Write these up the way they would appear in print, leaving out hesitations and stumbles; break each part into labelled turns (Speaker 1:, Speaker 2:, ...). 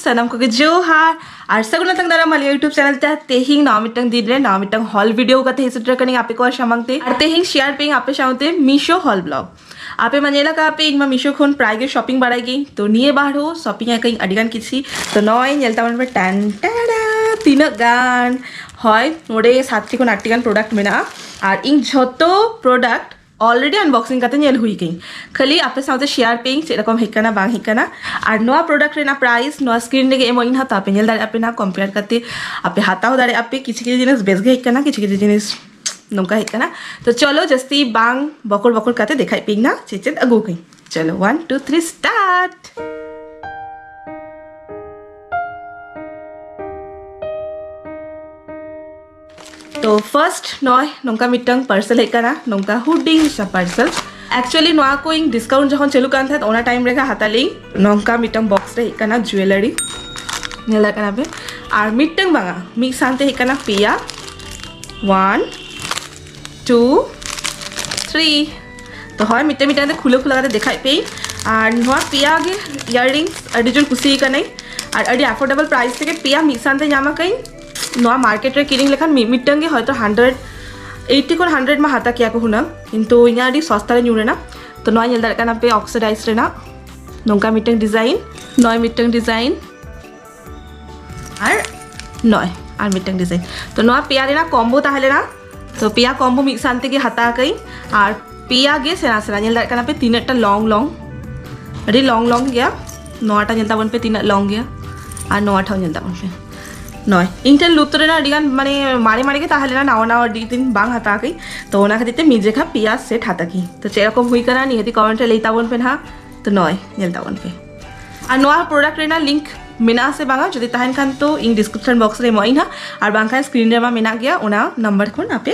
Speaker 1: सनम को जोहार और सगुन तंग दारा माली यूट्यूब चैनल ता तेहिंग ना मिटंग दिदरे ना मिटंग हॉल वीडियो का ते हिस्ट्री कनिंग आपे को शामंगते और तेहिंग शेयर पेइंग आपे शामते मीशो हॉल ब्लॉग आपे मनेला का आपे इमा मीशो खोन प्राय गे शॉपिंग बाड़ाई तो निये बाहरो शॉपिंग है कहीं अडिगान किसी तो नॉय नेलता मन पे टन टाडा तीन गान হয় নোডে 7 থেকে 8 গান প্রোডাক্ট মেনা আর ইং যত প্রোডাক্ট ऑलरेडी अनबॉक्सिंग करते नेल हुई गई खाली आपे साथे शेयर पेइंग सेरकम हेकना बांग हेकना और नवा प्रोडक्ट रेना प्राइस नवा स्क्रीन लेगे एमोइन हाथ आपे नेल दारे आपे ना कंपेयर करते आपे हाताओ दारे आपे किछि जिनिस बेसगे हेकना किछि जिनिस नोका हेकना तो चलो जस्ती बांग बकोर बकोर करते दिखाई पेइंग ना चेचेत अगो गई चलो 1 2 3 स्टार्ट तो फर्स्ट नॉय नोंका मिटंग पार्सल हेकना नोंका हुडिंग सा पार्सल एक्चुअली नोआ को इंग डिस्काउंट जखन चलू कान था ओना टाइम रेगा हाताली नोंका मिटंग बॉक्स रे हेकना ज्वेलरी नेला कना पे और मिटंग बांगा मी सानते हेकना पिया 1 2 3 तो হয় मिटे मिटे खुले खुला करते दिखाई पे और नोआ पिया गे इयररिंग्स अडी जोर कुसी कनै और अडी अफोर्डेबल प्राइस থেকে पिया मी सानते जामा कई नोआ मार्केट रे किरिंग लेखान मिटंगे हयतो 180 कोन 100 मा हाता किया को हुना किंतु इना आडी सस्ता रे न्यूरेना तो नोआ नेल दारकाना पे ऑक्सीडाइज रेना नोंका मिटंग डिजाइन नोय मिटंग डिजाइन और नोय और मिटंग डिजाइन तो नोआ पिया रेना कॉम्बो ताहले ना तो पिया कॉम्बो मिक्स सानते के हाता कई और पिया गे सेना सेना नेल दारकाना पे तीनटा लॉन्ग लॉन्ग अडी लॉन्ग लॉन्ग गया नोआटा नेलता बन पे तीन लॉन्ग गया और नोआटा नेलता बन पे नय इंटेल लुतरे ना अडिगान माने मारे मारे के ताहले ना नाव नाव अडी दिन बांग हाता गई तो ओना खातिर मिजे खा पिया सेट हाता की तो सेरकम हुई कना नियति कमेंट रे लेता बन पे ना तो नय नेलता बन पे और नोआ प्रोडक्ट रेना लिंक मेना से बांगा जदि ताहन खान तो इन डिस्क्रिप्शन बॉक्स रे मोइन हा और बांखा स्क्रीन रे मा मेना गया ओना नंबर कोन आपे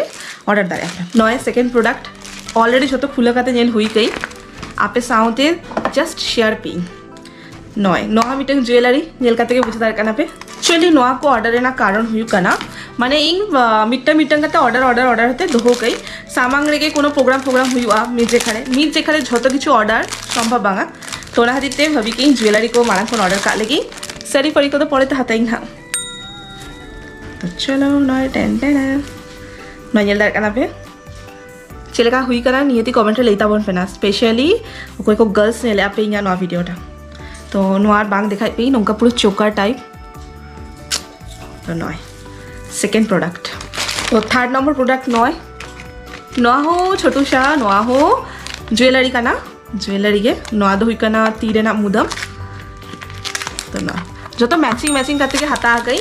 Speaker 1: ऑर्डर दारे नय सेकंड प्रोडक्ट ऑलरेडी जतो खुले काते नेल हुई गई आपे साउते जस्ट शेयर पिंग नय नोआ मिटंग ज्वेलरी नेल काते के बुझ दार कना पे एक्चुअली नोआ को ऑर्डर रेना कारण हुई कना माने इंग मिट्टा मिटंग काते ऑर्डर ऑर्डर ऑर्डर होते दोहो गई सामांग रेगे कोनो प्रोग्राम प्रोग्राम हुआ मी जेखाने झतो किछु ऑर्डर संभव बांगा तो ना हादिते भाबी कि ज्वेलरी को मारा कोन ऑर्डर का लेगी सरी परी को तो पड़े हाथाई ना तो चलो नय टेन टेन नय दार कना पे चलेगा हुई कना नियति कमेंट रे लेता बन पेना स्पेशली कोई को गर्ल्स नेले आपे इना नोआ वीडियोटा तो नोआर बांग दिखाई पे नोंका पूरा चोकर टाइप तो नय सेकेंड प्रोडक्ट तो थर्ड नंबर प्रोडक्ट नय नोआ हो छोटू सा नोआ हो ज्वेलरी का ना ज्वेलरी के नोआ दो हुई कना तीरे ना मुदम तो ना जो तो मैचिंग मैचिंग करते के हाथा आ गई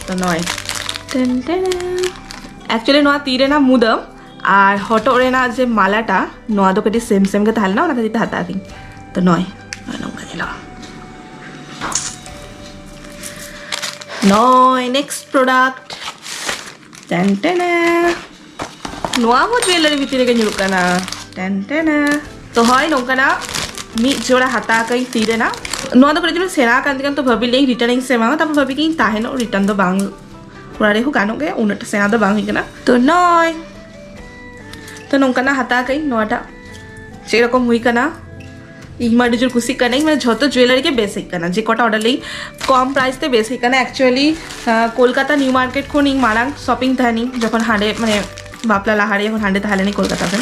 Speaker 1: तो नय टेन टेन एक्चुअली नोआ तीरे ना मुदम और हटो रे ना जे मालाटा नोआ दो कटी सेम सेम के ताहल ना ओना कटी हाथा आ गई तो नय नय नेक्स्ट प्रोडक्ट टेन टेन नोआ वो ज्वेलरी भीतर के nyurukana टेन टेन तो हय नोंकाना मी जोड़ा हाता कई तीरे ना नोआ दो करे सेना कांतिकान तो भाबी ले रिटर्निंग से मांगा तब भाबी कि ताहेनो रिटर्न दो बांग पूरा रे हो गानो के उनट सेना दो बांग हिकना तो नय तो नोंकाना हाता कई नोआटा सेरकम हुई कना इमा डिजर कुसी कने मैं झतो ज्वेलरी के बेसिक कना जे कोटा ऑर्डर लई कम प्राइस ते बेसिक कना एक्चुअली कोलकाता न्यू मार्केट को निंग मारांग शॉपिंग थानी जखन हाडे माने बापला लाहारे এখন हाडे थाले नहीं कोलकाता से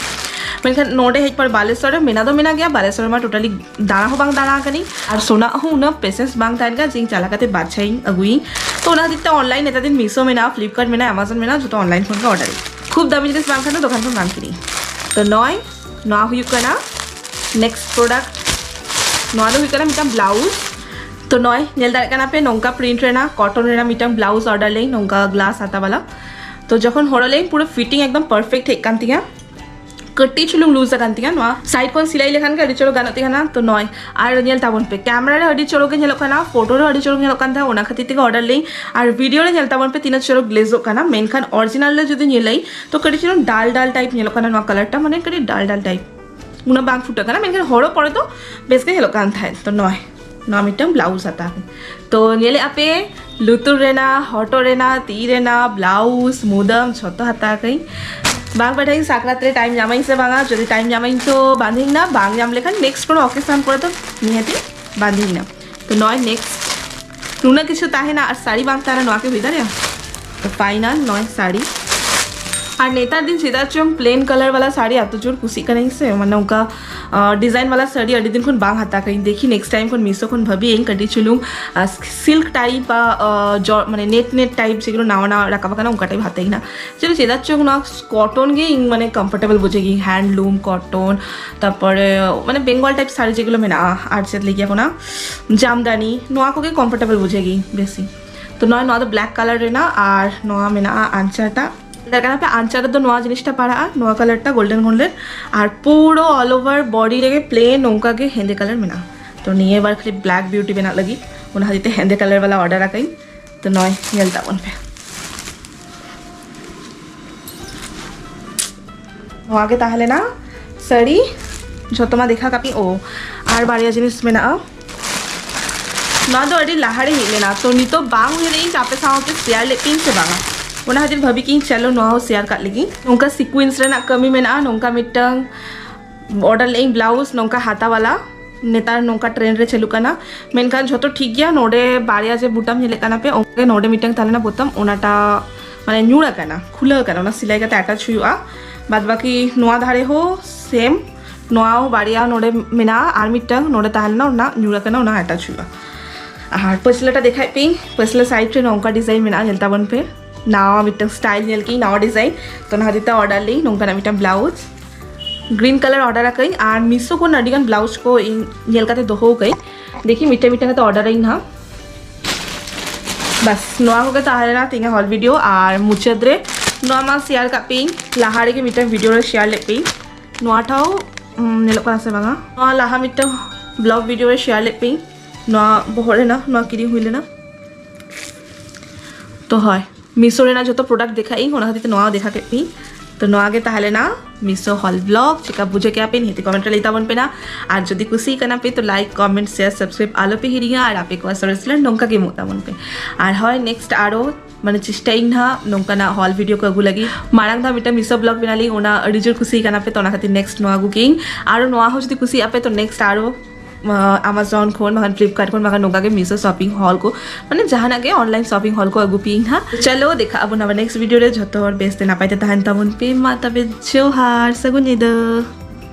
Speaker 1: मेनखान नोडे हेज पर बालेश्वर मेना दो मेना गया बालेश्वर में टोटली दाना हो बांग दाना कनी और सोना हो न पेसेंस बांग थान का जिंग चाला काते बादशाई अगुई तो ना दित्ता ऑनलाइन एता दिन मीशो में ना फ्लिपकार्ट में ना अमेज़न में ना जो तो ऑनलाइन फोन का ऑर्डर खूब दामी जिनिस बांग खाना दुकान पर बांग करी तो नय ना हुई कना नेक्स्ट प्रोडक्ट नोआ दो हुई कना मिटा ब्लाउज तो नय नेल दार कना पे नोंका प्रिंट रेना कॉटन रेना मिटा ब्लाउज ऑर्डर ले नोंका ग्लास आता वाला तो जखन होरले पूरा फिटिंग एकदम परफेक्ट हेक कांतिया कट्टी चुलुंग लूज कांतिया नोआ साइड कोन सिलाई लेखान के अडी चलो गानती खाना तो नय आर नेल ताबन पे कैमरा रे अडी चलो के नेलो खाना फोटो रे अडी चलो नेलो कांता ओना खातिर ते ऑर्डर ले और वीडियो रे नेल ताबन पे तीन चलो ग्लेजो काना मेन खान ओरिजिनल ले जदि नेलाई तो कडी चलो डाल डाल टाइप नेलो काना नोआ कलरटा माने कडी डाल डाल टाइप उना बांग फुटा काना मेन खान होरो पड़े तो बेस के नेलो कांता है तो नय नोआ मिटम ब्लाउज आता है तो नेले आपे लुतुर रेना हटो रेना ती रेना ब्लाउज मुदम छतो हाता कई बांग बैठाई साकरात रे टाइम जामाई से बांगा जदि टाइम जामाई तो बांधिंग ना बांग जाम लेखान नेक्स्ट कोनो ऑकेशन करे तो निहाती बांधिंग ना तो नय नेक्स्ट नुना किछु ताहेना और साड़ी बांग तारा नोआ के भीतर या तो फाइनल नॉय साड़ी और नेतार दिन सीधा चोंग प्लेन कलर वाला साड़ी एत जोर कुसी करें से माने उनका डिजाइन वाला साड़ी अड़ी दिन खुन बांग हाता कहीं देखी नेक्स्ट टाइम खुन मिसो खुन भाभी एंग कटी चुलूं सिल्क टाइप जो माने नेट टाइप जेगुलो नावा ना राका बाकाना उनका टाइप हाते ही ना चलो सीधा चोंग ना कॉटन गे इंग माने कंफर्टेबल बुझेगी हैंडलूम कॉटन तारपरे माने बेंगल टाइप साड़ी जेगुलो मेना आर सेट लेगी कोना जामदानी नोआ को के कंफर्टेबल बुझेगी बेसी तो नॉय नोआ द ब्लैक कलर रे ना और नोआ मेना आंचरटा पे आंचार तो नोआ जिनिसटा पड़ा नोआ कलरटा गोल्डन गोल्डन और पूरा ऑल ओवर बॉडी रे प्लेन नौका के हेंदे कलर मेना तो निये बार खाली ब्लैक ब्यूटी बना लगी उन्हें हजीते हेंदे कलर वाला ऑर्डर आ गई तो नॉय येलता बन पे आगे ताहले ना साड़ी जो तुम्हारा देखा कापी ओ और बारिया जिनिस मेना ना तो अड़ी लाहाड़े ही लेना तो नी तो बांग हुई रही चापे सावते शेयर लेपिंग से बांगा उना हजिर भाभी कि चलो नोआ शेयर कर लगी नौका सीक्वेंस रेना कमी में ना नौका मिट्टंग ऑर्डर लें ब्लाउज नौका हाथा वाला नेतार नौका ट्रेंड रे चलू करना मेनकान जो ठीक गया नोडे बारिया जे बुटाम हेले करना पे ओके नोडे मिट्टंग ताले ना बोतम ओनाटा माने न्यूड़ा करना खुला करना ओना सिलाई का अटैच हुआ बाद बाकी नोआ धारे हो सेम नोआ बारिया नोडे मेना आर मिट्टंग नोडे ताले ना ओना न्यूड़ा करना ओना अटैच हुआ और पछलाटा देखाई पे पछला साइड रे नौका डिजाइन मेना हेलता बन पे नावा मिट्टंग स्टाइल नेल की नावा डिजाइन तो ना दिता ऑर्डर ली नौका ना मिट्टंग ब्लाउज ग्रीन कलर ऑर्डर आ कहीं और मिसो को नडिगन ब्लाउज को नेल का दोहो गई देखी मिट्टे मिट्टे का तो ऑर्डर आई ना बस नोआ को ताहले ना तिंगा हॉल वीडियो और मुचद रे नोआ मा शेयर का पे लाहाड़े के मिट्टंग वीडियो रे शेयर ले पे नोआ ठाओ नेलो का से बांगा नोआ लाहा मिट्टंग ब्लॉग वीडियो रे शेयर ले पे नोआ बहरे ना नोआ किरी हुई ना तो है मिसो रे ना जो तो प्रोडक्ट दिखाई होना खातिर नोआ देखा के पी तो नोआ के ताहले ना मिसो हॉल ब्लॉग चिका बुझे के आपे नहीं कमेंट लेता बन पे ना और जदि कुछ करना पे तो लाइक कमेंट शेयर सब्सक्राइब आलो पे हिरिया और आपे को सरसलन नौका के मोता बन पे और है नेक्स्ट आरो माने चेष्टा इन हा नौका ना हॉल वीडियो को अगु लगी मारांग धा मिटा मिसो ब्लॉग बनाली ओना अड़ी जोर कुछ करना पे तो ना खातिर नेक्स्ट नोआ गु किंग और नोआ हो जदि कुछ आपे तो नेक्स्ट आरो अमेजन खोन बागान फ्लिपकार्ट खोन बागान नौका के मिसो शॉपिंग हॉल को माने जहाँ के ऑनलाइन शॉपिंग हॉल को अगु पिंग हा चलो देखा अब नेक्स्ट वीडियो रे झतो और बेस्ट ना पाइते तहन तबन पे माता बे जोहार सगुनिद।